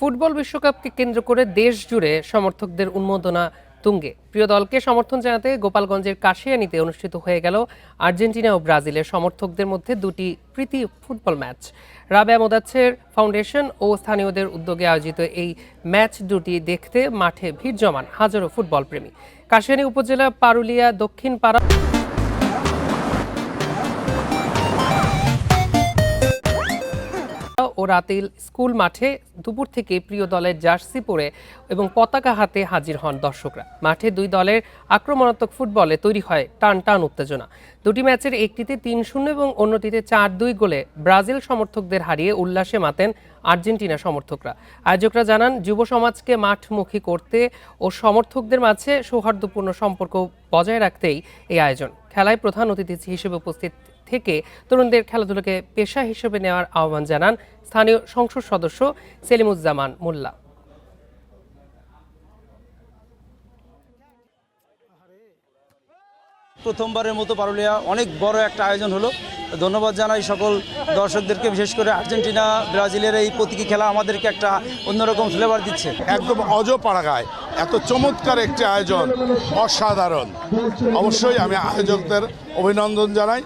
Football বিশ্বকাপকে কেন্দ্র করে দেশ জুড়ে সমর্থকদের উন্মাদনা তুঙ্গে। প্রিয় দলকে সমর্থন জানাতে গোপালগঞ্জের কাশিয়ানীতে অনুষ্ঠিত হয়ে গেল আর্জেন্টিনা ও ব্রাজিলের সমর্থকদের মধ্যে দুটি প্রীতি football match. Rabeya Modasser foundation ও স্থানীয়দের উদ্যোগে আয়োজিত এই ম্যাচ দুটি দেখতে মাঠে ভিড় জমান হাজারো ফুটবল প্রেমী। কাশিয়ানী উপজেলা পারুলিয়া দক্ষিণ পাড়া ও রাতেল স্কুল মাঠে দুপুর থেকে প্রিয় দলের জার্সি পরে এবং পতাকা হাতে হাজির হন দর্শকরা। মাঠে দুই দলের আক্রমণাত্মক ফুটবলে তৈরি হয় টান টান উত্তেজনা। দুটি ম্যাচের একটিতে ৩-০ এবং অন্যটিতে ৪-২ গোলে ব্রাজিল সমর্থকদের হারিয়ে উল্লাসে মাতেন আর্জেন্টিনা সমর্থকরা। আয়োজকরা জানান, যুব সমাজকে মাঠমুখী করতে ও সমর্থকদের মাঝে সৌহার্দ্যপূর্ণ সম্পর্ক বজায় রাখতেই এই আয়োজন। খেলায় প্রধান অতিথি হিসেবে উপস্থিত থেকে তরুণদের খেলাধুলাকে পেশা হিসেবে নেওয়ার আহ্বান জানান স্থানীয় সংসদ সদস্য সেলিমুজ্জামান মোল্লা। প্রথমবারের মতো পারুলিয়া অনেক বড় একটা আয়োজন হলো। ধন্যবাদ জানাই সকল দর্শকদেরকে, বিশেষ করে আর্জেন্টিনা ব্রাজিলের এই প্রতীকী খেলা আমাদেরকে একটা অন্যরকম ফ্লেভার দিচ্ছে। একদম অজপাড়াগায় এত চমৎকার একটি আয়োজন, অসাধারণ। অবশ্যই আমি আয়োজকদের অভিনন্দন জানাই।